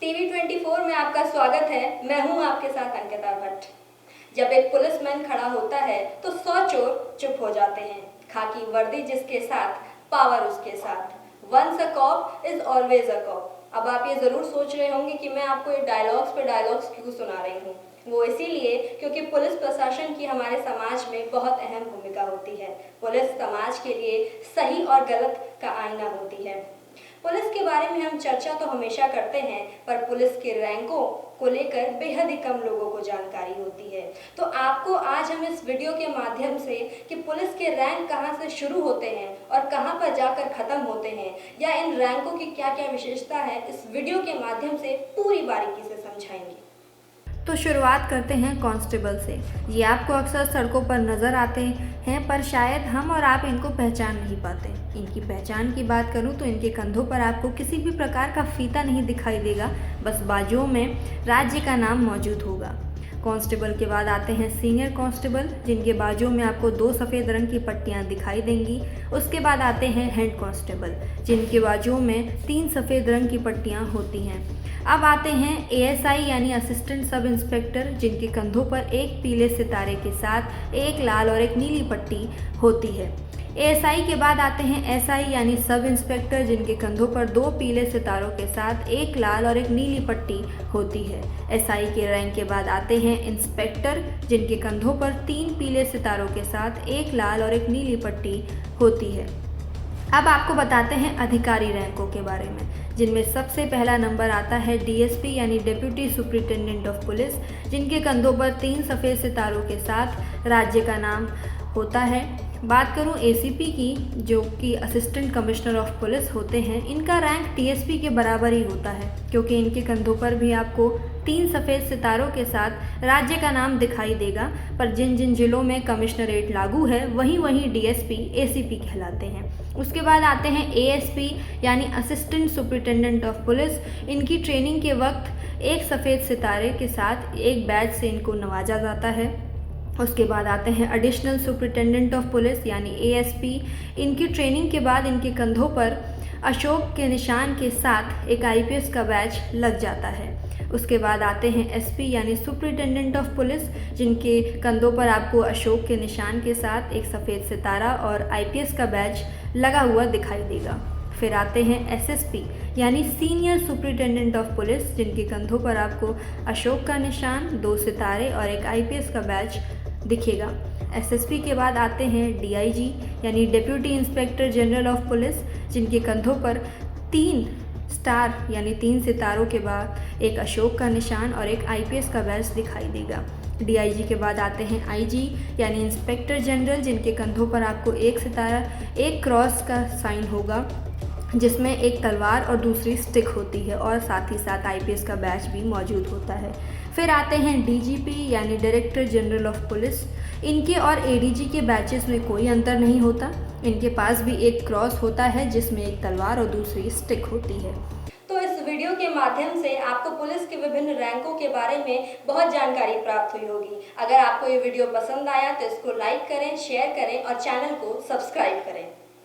TV 24 में आपका स्वागत है। मैं हूं आपके साथ अंकिता भट्ट। जब एक पुलिसमैन खड़ा होता है तो 100 चोर चुप हो जाते हैं। खाकी वर्दी जिसके साथ, पावर उसके साथ। Once a cop is always a cop. अब आप ये जरूर सोच रहे होंगे कि मैं आपको ये डायलॉग्स पे डायलॉग्स क्यों सुना रही हूँ। वो इसीलिए क्योंकि पुलिस प्रशासन की हमारे समाज में बहुत अहम भूमिका होती है। पुलिस समाज के लिए सही और गलत का आईना होती है। पुलिस के बारे में हम चर्चा तो हमेशा करते हैं, पर पुलिस के रैंकों को लेकर बेहद ही कम लोगों को जानकारी होती है। तो आपको आज हम इस वीडियो के माध्यम से कि पुलिस के रैंक कहां से शुरू होते हैं और कहां पर जाकर खत्म होते हैं, या इन रैंकों की क्या क्या विशेषता है, इस वीडियो के माध्यम से पूरी बारीकी से समझाएंगे। तो शुरुआत करते हैं कांस्टेबल से। ये आपको अक्सर सड़कों पर नज़र आते हैं, पर शायद हम और आप इनको पहचान नहीं पाते। इनकी पहचान की बात करूं तो इनके कंधों पर आपको किसी भी प्रकार का फीता नहीं दिखाई देगा, बस बाजुओं में राज्य का नाम मौजूद होगा। कांस्टेबल के बाद आते हैं सीनियर कांस्टेबल, जिनके बाजुओं में आपको 2 सफ़ेद रंग की पट्टियां दिखाई देंगी। उसके बाद आते हैं हेड कांस्टेबल, जिनके बाजुओं में 3 सफ़ेद रंग की पट्टियां होती हैं। अब आते हैं एएसआई यानी असिस्टेंट सब इंस्पेक्टर, जिनके कंधों पर एक पीले सितारे के साथ एक लाल और एक नीली पट्टी होती है। एएसआई के बाद आते हैं एसआई यानी सब इंस्पेक्टर, जिनके कंधों पर 2 पीले सितारों के साथ एक लाल और एक नीली पट्टी होती है। एसआई के रैंक के बाद आते हैं इंस्पेक्टर, जिनके कंधों पर 3 पीले सितारों के साथ एक लाल और एक नीली पट्टी होती है। अब आपको बताते हैं अधिकारी रैंकों के बारे में, जिनमें सबसे पहला नंबर आता है डीएसपी यानी डिप्टी सुपरिटेंडेंट ऑफ पुलिस, जिनके कंधों पर 3 सफ़ेद सितारों के साथ राज्य का नाम होता है। बात करूं एसीपी की, जो कि असिस्टेंट कमिश्नर ऑफ पुलिस होते हैं, इनका रैंक टीएसपी के बराबर ही होता है, क्योंकि इनके कंधों पर भी आपको 3 सफ़ेद सितारों के साथ राज्य का नाम दिखाई देगा। पर जिन जिन जिलों में कमिश्नरेट लागू है, वहीं वहीं डीएसपी एसीपी कहलाते हैं। उसके बाद आते हैं एएसपी यानी असिस्टेंट सुपरिटेंडेंट ऑफ पुलिस। इनकी ट्रेनिंग के वक्त एक सफ़ेद सितारे के साथ एक बैज से इनको नवाजा जाता है। उसके बाद आते हैं एडिशनल सुपरिटेंडेंट ऑफ पुलिस यानी एएसपी। इनकी ट्रेनिंग के बाद इनके कंधों पर अशोक के निशान के साथ एक आईपीएस का बैच लग जाता है। उसके बाद आते हैं एसपी यानी सुपरिटेंडेंट ऑफ पुलिस, जिनके कंधों पर आपको अशोक के निशान के साथ एक सफ़ेद सितारा और आईपीएस का बैच लगा हुआ दिखाई देगा। फिर आते हैं एसएसपी यानी सीनियर सुपरिटेंडेंट ऑफ पुलिस, जिनके कंधों पर आपको अशोक का निशान, 2 सितारे और एक आईपीएस का बैच दिखेगा। एसएसपी के बाद आते हैं डीआईजी यानी deputy inspector general of police, जिनके कंधों पर 3 स्टार यानी 3 सितारों के बाद एक अशोक का निशान और एक आईपीएस का बैच दिखाई देगा। डीआईजी के बाद आते हैं आईजी यानी इंस्पेक्टर जनरल, जिनके कंधों पर आपको एक सितारा, एक क्रॉस का साइन होगा, जिसमें एक तलवार और दूसरी स्टिक होती है, और साथ ही साथ आईपीएस का बैच भी मौजूद होता है। फिर आते हैं डीजीपी यानी डायरेक्टर जनरल ऑफ पुलिस। इनके और एडीजी के बैचेस में कोई अंतर नहीं होता। इनके पास भी एक क्रॉस होता है, जिसमें एक तलवार और दूसरी स्टिक होती है। तो इस वीडियो के माध्यम से आपको पुलिस के विभिन्न रैंकों के बारे में बहुत जानकारी प्राप्त हुई होगी। अगर आपको ये वीडियो पसंद आया तो इसको लाइक करें, शेयर करें और चैनल को सब्सक्राइब करें।